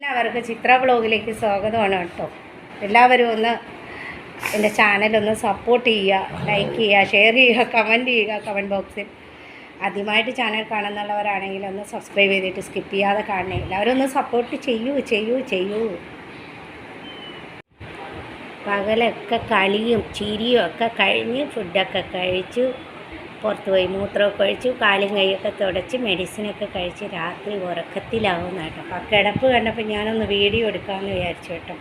എല്ലാവർക്കും ചിത്ര വ്ളോഗിലേക്ക് സ്വാഗതമാണ് കേട്ടോ. എല്ലാവരും ഒന്ന് എൻ്റെ ചാനലൊന്ന് സപ്പോർട്ട് ചെയ്യുക, ലൈക്ക് ചെയ്യുക, ഷെയർ ചെയ്യുക, കമൻറ്റ് ചെയ്യുക. കമൻറ്റ് ബോക്സിൽ ആദ്യമായിട്ട് ചാനൽ കാണുന്നുള്ളവരാണെങ്കിൽ ഒന്ന് സബ്സ്ക്രൈബ് ചെയ്തിട്ട് സ്കിപ്പ് ചെയ്യാതെ കാണണേ. എല്ലാവരും ഒന്ന് സപ്പോർട്ട് ചെയ്യൂ. പകലൊക്കെ കളിയും ചിരിയും ഒക്കെ കഴിഞ്ഞ് ഫുഡൊക്കെ കഴിച്ചു, പുറത്ത് പോയി മൂത്രമൊക്കെ കഴിച്ചു, കാലും കൈയൊക്കെ തുടച്ച് മെഡിസിനൊക്കെ കഴിച്ച് രാത്രി ഉറക്കത്തിലാവുന്ന കേട്ടോ. അപ്പോൾ കിടപ്പ് കണ്ടപ്പോൾ ഞാനൊന്ന് വീഡിയോ എടുക്കാമെന്ന് വിചാരിച്ചു കേട്ടോ.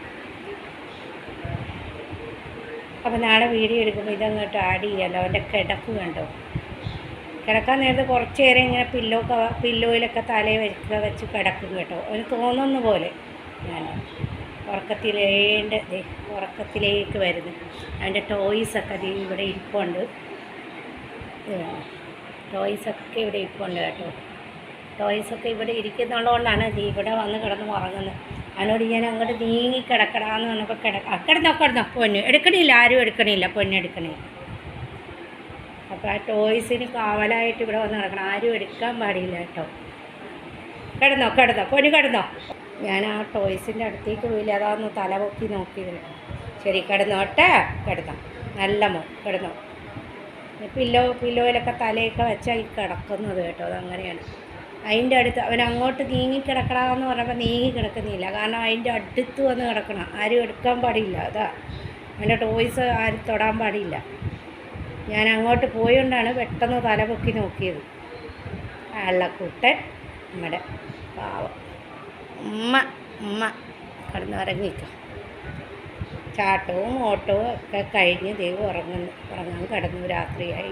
അപ്പോൾ നാളെ വീഡിയോ എടുക്കുമ്പോൾ ഇതങ്ങോട്ട് ആഡ് ചെയ്യാമല്ലോ. അവൻ്റെ കിടപ്പ് കണ്ടോ. കിടക്കാൻ നേരത്തെ കുറച്ച് നേരം ഇങ്ങനെ പില്ലോയിലൊക്കെ തലയിൽ വെച്ച് കിടക്കും കേട്ടോ. അവന് തോന്നുന്ന പോലെ ഞാൻ ഉറക്കത്തിലേക്ക് വരുന്നു. അതിൻ്റെ ടോയ്സൊക്കെ ഇവിടെ ഇരിപ്പുണ്ട്. ടോയ്സൊക്കെ ഇവിടെ ഇരിപ്പുണ്ട് കേട്ടോ. ടോയ്സൊക്കെ ഇവിടെ ഇരിക്കുന്നുള്ളതുകൊണ്ടാണ് ഇവിടെ വന്ന് കിടന്ന് ഉറങ്ങുന്നത്. അതിനോട് ഞാൻ അങ്ങോട്ട് നീങ്ങി കിടക്കടാന്ന് പറഞ്ഞപ്പോൾ കിടന്നോ പൊന്ന് എടുക്കണില്ല, ആരും എടുക്കണില്ല, പൊന്നെടുക്കണില്ല. അപ്പോൾ ആ ടോയ്സിന് കാവലായിട്ട് ഇവിടെ വന്ന് കിടക്കണം, ആരും എടുക്കാൻ പാടില്ല കേട്ടോ. കിടന്നോ പൊന്ന് കിടന്നോ. ഞാൻ ആ ടോയ്സിൻ്റെ അടുത്തേക്ക് പോയില്ല, അതാന്ന് തല പൊക്കി നോക്കിയത് കേട്ടോ. ശരി കിടന്നോട്ടെ, കിടന്നോ, നല്ല കിടന്നോ. പില്ലോയിലൊക്കെ തലയൊക്കെ വെച്ചാൽ ഈ കിടക്കുന്നത് കേട്ടോ. അതങ്ങനെയാണ്. അതിൻ്റെ അടുത്ത് അവൻ അങ്ങോട്ട് നീങ്ങി കിടക്കണമെന്ന് പറഞ്ഞപ്പോൾ നീങ്ങി കിടക്കുന്നില്ല. കാരണം അതിൻ്റെ അടുത്ത് വന്ന് കിടക്കണം, ആരും എടുക്കാൻ പാടില്ല. അതാ അവൻ്റെ ടോയ്സ് ആരും തൊടാൻ പാടില്ല. ഞാൻ അങ്ങോട്ട് പോയോണ്ടാണ് പെട്ടെന്ന് തല പൊക്കി നോക്കിയത്. അള്ളക്കുട്ടൻ നമ്മുടെ പാവം ഉമ്മ കിടന്നുറങ്ങിക്കാം. ചാട്ടവും ഓട്ടവും ഒക്കെ കഴിഞ്ഞ് ദൈവം ഉറങ്ങാൻ കിടന്നു. രാത്രിയായി.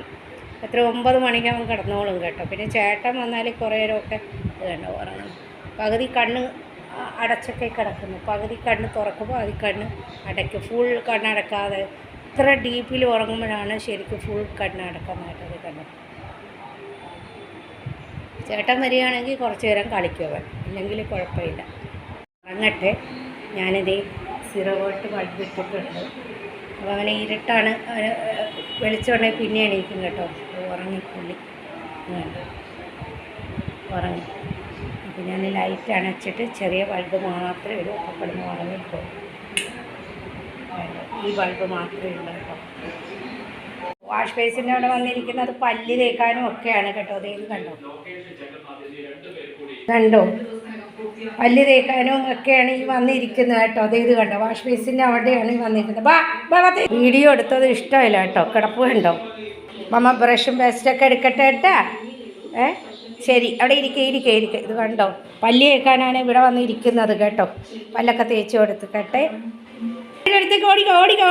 എത്ര 9 മണിക്ക് അവൻ കിടന്നോളും കേട്ടോ. പിന്നെ ചേട്ടൻ വന്നാൽ കുറേ നേരമൊക്കെ ഇത് കണ്ടോ ഉറങ്ങുന്നു. പകുതി കണ്ണ് അടച്ചൊക്കെ കിടക്കുന്നു, പകുതി കണ്ണ് തുറക്കും, പകുതി കണ്ണ് അടയ്ക്കും. ഫുൾ കണ്ണടക്കാതെ ഇത്ര ഡീപ്പിൽ ഉറങ്ങുമ്പോഴാണ് ശരിക്കും ഫുൾ കണ്ണടക്കുന്നത്. അത് കണ്ടു. ചേട്ടൻ വരികയാണെങ്കിൽ കുറച്ച് നേരം കളിക്കും അവൻ, ഇല്ലെങ്കിൽ കുഴപ്പമില്ല. ഉറങ്ങട്ടെ. ഞാനിതേ 0 വോൾട്ട് ബൾബ് ഇട്ടിട്ടുണ്ട്. അപ്പോൾ അവനെ ഇരുട്ടാണ്, അവന് വെളിച്ചമുണ്ടെങ്കിൽ പിന്നെ എണീക്കും കേട്ടോ. ഉറങ്ങി. അപ്പോൾ ഞാൻ ലൈറ്റ് അണച്ചിട്ട് ചെറിയ ബൾബ് മാത്രമേ ഇടൂ. അപ്പോൾ കിടന്ന് ഉറങ്ങിപ്പോകും. ഈ ബൾബ് മാത്രമേ ഉള്ളൂ കേട്ടോ. വാഷ് ബേസിൻ്റെ അവിടെ വന്നിരിക്കുന്നത് പല്ല് തേക്കാനും ഒക്കെയാണ് കേട്ടോ. അതേത് കണ്ടോ പല്ല് തേക്കാനും ഒക്കെയാണ് ഈ വന്നിരിക്കുന്നത് കേട്ടോ. അതേത് കണ്ടോ. വാഷ് ബേസിൻ്റെ അവിടെയാണ് ഈ വന്നിരിക്കുന്നത്. വീഡിയോ എടുത്തത് ഇഷ്ടമില്ല കേട്ടോ. കിടപ്പ് കണ്ടോ. മമ്മ ബ്രഷും പേസ്റ്റൊക്കെ എടുക്കട്ടെ കേട്ടാ. ശരി, അവിടെ ഇരിക്കുക. ഇത് കണ്ടോ, പല്ല് തേക്കാനാണ് ഇവിടെ വന്നിരിക്കുന്നത് കേട്ടോ. പല്ലൊക്കെ തേച്ച് കൊടുത്തിട്ടെ. അടുത്തേക്ക് ഓടിക്കോ.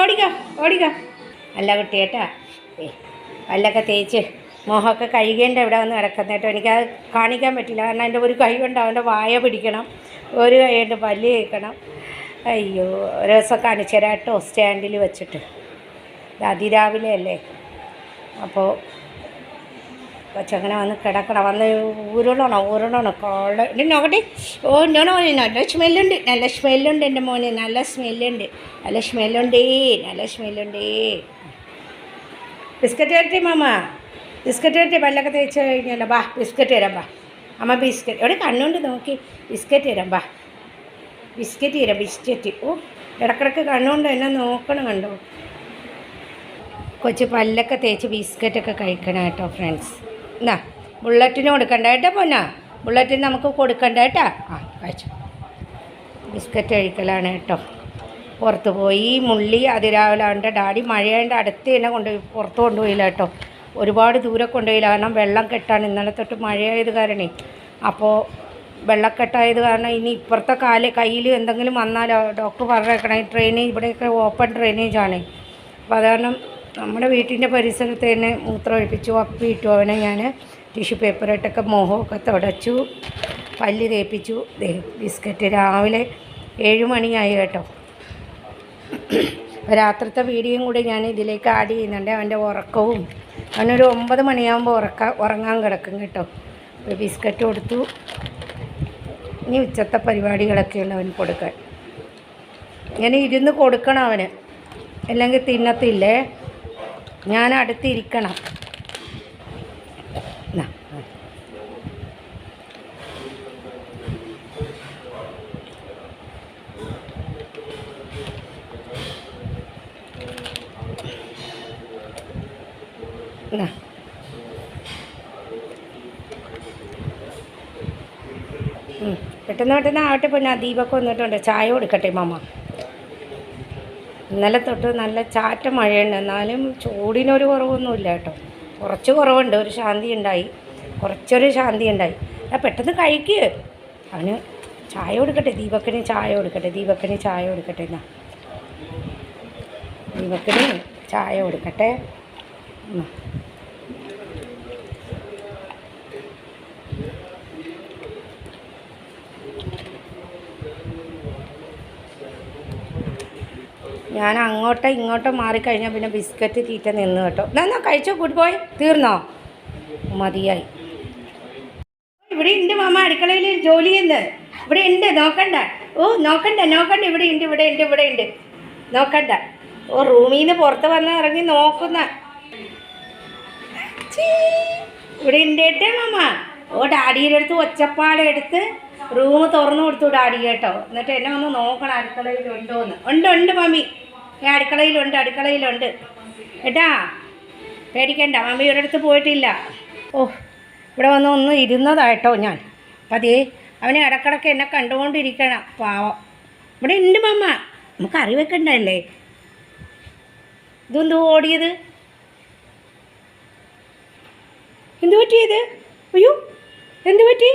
അല്ല കുട്ടി കേട്ടാ. പല്ലൊക്കെ തേച്ച് മുഖമൊക്കെ കഴുകേണ്ട ഇവിടെ വന്ന് കിടക്കുന്നത് കേട്ടോ. എനിക്കത് കാണിക്കാൻ പറ്റില്ല, കാരണം എൻ്റെ ഒരു കൈ കൊണ്ട് അവൻ്റെ വായ പിടിക്കണം, ഒരു കൈ കൊണ്ട് പല്ല് തേക്കണം. അയ്യോ, ഒരു ദിവസം കാണിച്ചു തരാം കേട്ടോ, സ്റ്റാൻഡിൽ വെച്ചിട്ട്. അതിരാവിലെ അല്ലേ. അപ്പോൾ കൊച്ചങ്ങനെ വന്ന് കിടക്കണം, വന്ന് ഊരുളണം നോക്കട്ടെ. ഓ നോണോ, നല്ല സ്മെല്ലുണ്ട് എൻ്റെ മോന്, നല്ല സ്മെല്ലുണ്ടേ. ബിസ്ക്കറ്റ് തരട്ടെ മാമ, ബിസ്ക്കറ്റ് തരട്ടെ. പല്ലൊക്കെ തേച്ച് കഴിഞ്ഞല്ലോ. ബിസ്ക്കറ്റ് തരാം. അമ്മ ബിസ്ക്കറ്റ് എവിടെ കണ്ണുകൊണ്ട് നോക്കി. ബിസ്ക്കറ്റ് തരാം. ബിസ്ക്കറ്റ്. ഓ, ഇടക്കിടക്ക് കണ്ണുകൊണ്ട് എന്നെ നോക്കണം കണ്ടോ. കൊച്ച് പല്ലൊക്കെ തേച്ച് ബിസ്ക്കറ്റൊക്കെ കഴിക്കണം കേട്ടോ ഫ്രണ്ട്സ്. എന്നാ ബുള്ളറ്റിന് കൊടുക്കണ്ട കേട്ടോ പൊന്നാ, ബുള്ളറ്റിന് നമുക്ക് കൊടുക്കണ്ട കേട്ടാ. കഴിച്ചു. ബിസ്ക്കറ്റ് കഴിക്കലാണ് കേട്ടോ. പുറത്ത് പോയി മുള്ളി അതിരാവിലെ അവൻ്റെ ഡാഡി മഴയുടെ അടുത്ത് തന്നെ പുറത്ത് കൊണ്ടുപോയില്ല കേട്ടോ. ഒരുപാട് ദൂരെ കൊണ്ടുപോയില്ല, കാരണം വെള്ളം കെട്ടാണ്. ഇന്നലെ തൊട്ട് മഴയായത് കാരണേ. അപ്പോൾ വെള്ളക്കെട്ടായത് കാരണം ഇനി ഇപ്പുറത്തെ കയ്യിൽ എന്തെങ്കിലും വന്നാലോ ഡോക്ടർ പറഞ്ഞേക്കണം. ട്രെയിനേജ് ഇവിടെയൊക്കെ ഓപ്പൺ ഡ്രെയിനേജാണ്. അപ്പോൾ അത് കാരണം നമ്മുടെ വീട്ടിൻ്റെ പരിസരത്ത് തന്നെ മൂത്രം ഒഴിപ്പിച്ചു, അപ്പിയിട്ടു. അവനെ ഞാൻ ടിഷ്യൂ പേപ്പറിട്ടൊക്കെ മുഖമൊക്കെ തുടച്ചു, പല്ല് തേപ്പിച്ചു. ബിസ്ക്കറ്റ് രാവിലെ 7 മണിയായി കേട്ടോ. രാത്രിത്തെ വീഡിയോയും കൂടി ഞാൻ ഇതിലേക്ക് ആഡ് ചെയ്യുന്നുണ്ട്. അവൻ്റെ ഉറക്കവും. അവനൊരു 9 മണിയാകുമ്പോൾ ഉറങ്ങാൻ കിടക്കും കേട്ടോ. ഒരു ബിസ്ക്കറ്റ് കൊടുത്തു. ഇനി ഉച്ചത്തെ പരിപാടികളൊക്കെയുള്ള അവന് കൊടുക്കാൻ. ഇങ്ങനെ ഇരുന്ന് കൊടുക്കണം അവന്, അല്ലെങ്കിൽ തിന്നത്തില്ലേ. ഞാൻ അടുത്തിരിക്കണം. എന്നാ പെട്ടെന്ന് ആവട്ടെ. പിന്നെ ദീപൊക്കെ വന്നിട്ടുണ്ട്. ചായ കൊടുക്കട്ടെ മാമ. ഇന്നലെ തൊട്ട് നല്ല ചാറ്റ മഴയുണ്ട്, എന്നാലും ചൂടിനൊരു കുറവൊന്നുമില്ല കേട്ടോ. കുറച്ച് കുറവുണ്ട്, ഒരു ശാന്തി ഉണ്ടായി, കുറച്ചൊരു ശാന്തി ഉണ്ടായി. പെട്ടെന്ന് കഴിക്കുക. അവന് ചായ കൊടുക്കട്ടെ, ദീപക്കിന് ചായ കൊടുക്കട്ടെ, ദീപക്കിന് ചായ കൊടുക്കട്ടെ. എന്നാ ദീപക്കിന് ചായ കൊടുക്കട്ടെ. ഞാൻ അങ്ങോട്ടോ ഇങ്ങോട്ടോ മാറിക്കഴിഞ്ഞാൽ പിന്നെ ബിസ്ക്കറ്റ് തീറ്റ നിന്ന് കേട്ടോ. എന്നാ കഴിച്ചോ? Good boy. തീർന്നോ? മതിയായി. ഇവിടെ ഉണ്ട് മാമ, അടുക്കളയിൽ ജോലി ചെയ്യുന്നത്. ഇവിടെ ഉണ്ട്, നോക്കണ്ട. നോക്കണ്ട. ഇവിടെ ഉണ്ട്. നോക്കണ്ട. റൂമിൽ നിന്ന് പുറത്ത് വന്ന് ഇറങ്ങി നോക്കുന്ന. ഇവിടെ ഉണ്ട് കേട്ടോ മാമ. ഡാഡിയുടെ അടുത്ത് ഒച്ചപ്പാടെടുത്ത് റൂം തുറന്നു കൊടുത്തു ഡാഡി കേട്ടോ. എന്നിട്ട് എന്നെ ഒന്ന് നോക്കണം അടുക്കളയിൽ ഉണ്ടോന്ന്. ഉണ്ട് മമ്മി, അടുക്കളയിലുണ്ട് കേട്ടാ. പേടിക്കണ്ട, മമ്മിയുടെ അടുത്ത് പോയിട്ടില്ല. ഇവിടെ വന്ന് ഒന്ന് ഇരുന്നതായിട്ടോ ഞാൻ. അപ്പം അതേ അവനെ ഇടക്കിടക്ക് എന്നെ കണ്ടുകൊണ്ടിരിക്കണം, പാവം. ഇവിടെ ഉണ്ട് മമ്മ, നമുക്ക് അറിവ് വെക്കണ്ടല്ലേ. ഇതെന്തോ ഓടിയത്? എന്തു പറ്റിയത്? അയ്യോ, എന്തു പറ്റി?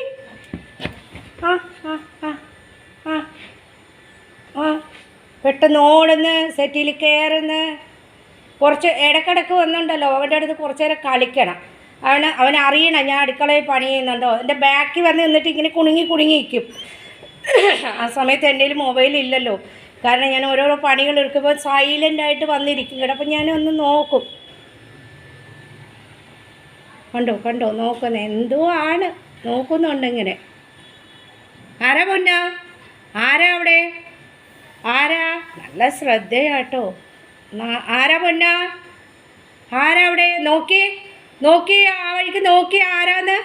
പെട്ടെന്ന് ഓടുന്ന്, സെറ്റിൽ കയറുന്ന്. കുറച്ച് ഇടക്കിടക്ക് വന്നുണ്ടല്ലോ അവൻ്റെ അടുത്ത് കുറച്ച് നേരം കളിക്കണം. അവൻ അറിയണം ഞാൻ അടുക്കളയിൽ പണി ചെയ്യുന്നുണ്ടോ. എൻ്റെ ബാക്കിൽ വന്ന് നിന്നിട്ട് ഇങ്ങനെ കുണുങ്ങി നിൽക്കും. ആ സമയത്ത് എൻ്റെ കയ്യിൽ മൊബൈലില്ലല്ലോ, കാരണം ഞാൻ ഓരോരോ പണികൾ എടുക്കുമ്പോൾ സൈലൻ്റായിട്ട് വന്നിരിക്കും കേട്ടോ. അപ്പം ഞാൻ ഒന്ന് നോക്കും. കണ്ടോ നോക്കുന്ന എന്തോ ആണ് നോക്കുന്നുണ്ടിങ്ങനെ. ആരാ പൊന്നാ? ആരാ അവിടെ? ആരാ? നല്ല ശ്രദ്ധയാട്ടോ. ആരാ പൊന്നാ? ആരാ അവിടെ? നോക്കി ആ വഴിക്ക് നോക്കി ആരാന്ന്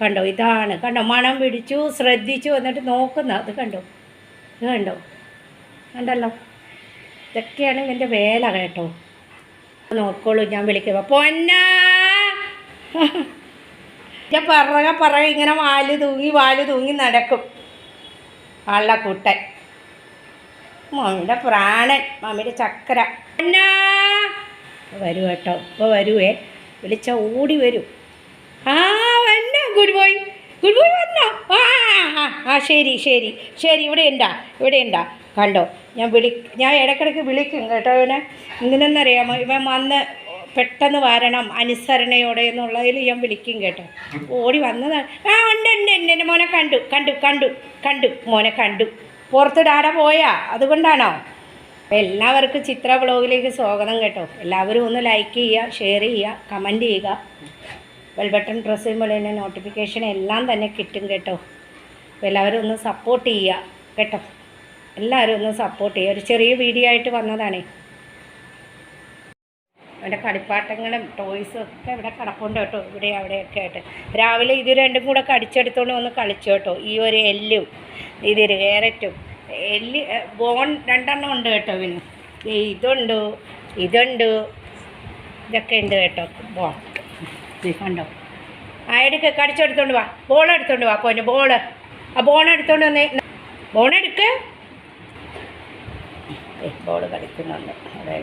കണ്ടോ. ഇതാണ് കണ്ടോ, മണം പിടിച്ചു, ശ്രദ്ധിച്ചു എന്നിട്ട് നോക്കുന്ന. അത് കണ്ടല്ലോ. ഇതൊക്കെയാണ് ഇവൻ്റെ വേല കേട്ടോ. നോക്കോളൂ, ഞാൻ വിളിക്കുമ്പോൾ പൊന്നാ പറക ഇങ്ങനെ വാല് തൂങ്ങി നടക്കും ആളുടെ കുട്ടൻ. മമ്മിയുടെ പ്രാണൻ, മമ്മിയുടെ ചക്കര. പൊന്നാ വരൂ കേട്ടോ, ഇപ്പോൾ വരുവേ. വിളിച്ച ഓടി വരും. വന്നോ? ഗുഡ് ബോയ് വന്നോ? ശരി. ഇവിടെ ഉണ്ടാ കണ്ടോ. ഞാൻ ഇടയ്ക്കിടയ്ക്ക് വിളിക്കും കേട്ടോ ഇവനെ. ഇങ്ങനെന്നറിയാമോ, ഇവൻ വന്ന് പെട്ടെന്ന് വരണം അനുസരണയോടെ എന്നുള്ളതിൽ ഞാൻ വിളിക്കും കേട്ടോ. ഓടി വന്നതാണ്. ഉണ്ട് എൻ്റെ മോനെ കണ്ടു മോനെ കണ്ടു. പുറത്ത് ഡാഡ പോയാ, അതുകൊണ്ടാണോ? അപ്പോൾ എല്ലാവർക്കും ചിത്ര വ്ളോഗിലേക്ക് സ്വാഗതം കേട്ടോ. എല്ലാവരും ഒന്ന് ലൈക്ക് ചെയ്യുക, ഷെയർ ചെയ്യുക, കമൻറ്റ് ചെയ്യുക. ബെൽ ബട്ടൺ പ്രസ് ചെയ്യുമ്പോൾ തന്നെ നോട്ടിഫിക്കേഷൻ എല്ലാം തന്നെ കിട്ടും കേട്ടോ. അപ്പോൾ എല്ലാവരും ഒന്ന് സപ്പോർട്ട് ചെയ്യുക കേട്ടോ. എല്ലാവരും ഒന്ന് സപ്പോർട്ട് ചെയ്യുക. ഒരു ചെറിയ വീഡിയോ ആയിട്ട് വന്നതാണേ. അവിടെ കളിപ്പാട്ടങ്ങളും ടോയ്സും ഒക്കെ ഇവിടെ കിടപ്പുണ്ട് കേട്ടോ, ഇവിടെ അവിടെയൊക്കെ ആയിട്ട്. രാവിലെ ഇത് രണ്ടും കൂടെ കടിച്ചെടുത്തോണ്ട് വന്ന് കളിച്ചു കേട്ടോ. ഈ ഒരു എല്ലും ഇതൊരു ക്യാരറ്റും ബോൺ 2 ഉണ്ട് കേട്ടോ. പിന്നെ ഇതുണ്ട് ഇതൊക്കെ ഉണ്ട് കേട്ടോ. ബോൺ കണ്ടോ. എടുക്ക്, കടിച്ചെടുത്തോണ്ട് വാ. ബോൾ എടുത്തോണ്ട് വാ പോന്നെ. ആ ബോൺ എടുത്തോണ്ട് വന്നേ. ബോണെടുക്ക്. ബോൾ കളിക്കുന്നുണ്ട് അവിടെ.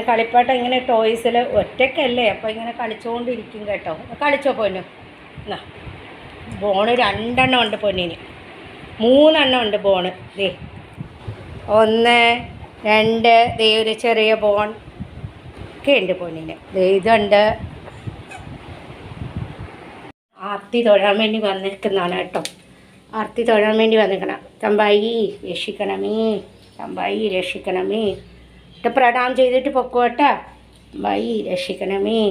കളിപ്പാട്ടം ഇങ്ങനെ ടോയ്സിൽ ഒറ്റയ്ക്കല്ലേ, അപ്പോൾ ഇങ്ങനെ കളിച്ചുകൊണ്ടിരിക്കും കേട്ടോ. കളിച്ചോ പൊന്നു. എന്നാ ബോണ് 2 ഉണ്ട് പൊന്നിന്. 3 ഉണ്ട് ബോണ്. 1 2 ഒരു ചെറിയ ബോൺ ഒക്കെ ഉണ്ട് പൊന്നിന്. ഇതുണ്ട്. ആർത്തി തൊഴാൻ വേണ്ടി വന്നിരിക്കുന്നതാണ് കേട്ടോ. ആർത്തി തൊഴാൻ വേണ്ടി വന്നിരിക്കണം. തമ്പായി രക്ഷിക്കണമേ. പ്രണാം ചെയ്തിട്ട് പൊക്കോട്ടെ. തമ്പായി രക്ഷിക്കണമേ.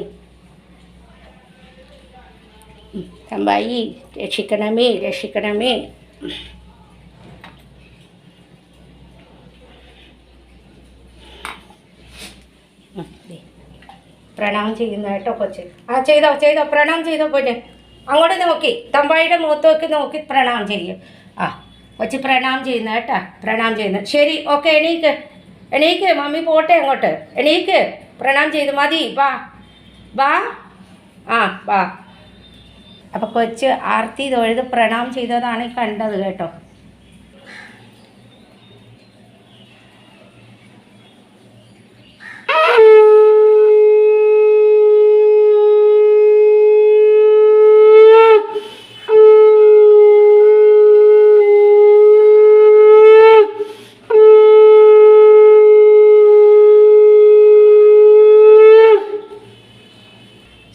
പ്രണാം ചെയ്യുന്ന കേട്ടോ കൊച്ച്. ചെയ്തോ പ്രണാം ചെയ്തോ പൊന്നെ. അങ്ങോട്ട് നോക്കി, തമ്പായിയുടെ മുഖത്ത് നോക്കി പ്രണാം ചെയ്യും. കൊച്ച് പ്രണാം ചെയ്യുന്ന കേട്ടാ. പ്രണാം ചെയ്യുന്ന. ശരി, ഓക്കെ. എണീക്ക് മമ്മി പോട്ടെ അങ്ങോട്ട്. എണീക്ക്, പ്രണാം ചെയ്തു മതി. ബാ ബാ ആ ബാ. അപ്പോൾ കൊച്ച് ആർത്തി തൊഴുത് പ്രണാം ചെയ്തതാണ് കണ്ടത് കേട്ടോ.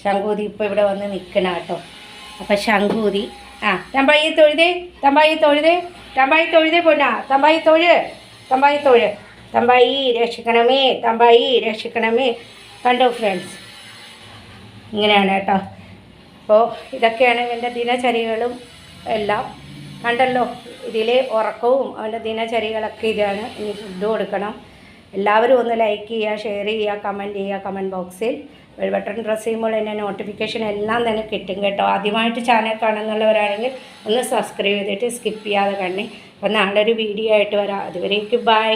ശങ്കൂതി ഇപ്പോൾ ഇവിടെ വന്ന് നിൽക്കണം കേട്ടോ. അപ്പം ശങ്കൂതി തമ്പായി തൊഴുതേ, തമ്പായി തൊഴുതേ, തമ്പായി തൊഴുതേ പൊന്നാ, തമ്പായി തൊഴ്, തമ്പായി തൊഴ്, തമ്പായി രക്ഷിക്കണമേ, തമ്പായി രക്ഷിക്കണമേ. കണ്ടോ ഫ്രണ്ട്സ്, ഇങ്ങനെയാണ് കേട്ടോ. അപ്പോൾ ഇതൊക്കെയാണ് എൻ്റെ ദിനചര്യകളും എല്ലാം. കണ്ടല്ലോ, ഇതിലെ ഉറക്കവും അവൻ്റെ ദിനചര്യകളൊക്കെ ഇതാണ്. ഇനി ഫുഡ് കൊടുക്കണം. എല്ലാവരും ഒന്ന് ലൈക്ക് ചെയ്യുക, ഷെയർ ചെയ്യുക, കമൻറ്റ് ചെയ്യുക. കമൻറ്റ് ബോക്സിൽ ബെൽ ബട്ടൺ പ്രസ് ചെയ്യുമ്പോൾ എന്നെ നോട്ടിഫിക്കേഷൻ എല്ലാം തന്നെ കിട്ടും കേട്ടോ. ആദ്യമായിട്ട് ചാനൽ കാണുന്നുള്ളവരാണെങ്കിൽ ഒന്ന് സബ്സ്ക്രൈബ് ചെയ്തിട്ട് സ്കിപ്പ് ചെയ്യാതെ കണ്ണേ. അപ്പോൾ നാളെ ഒരു വീഡിയോ ആയിട്ട് വരാം. അതുവരേക്ക് ബൈ.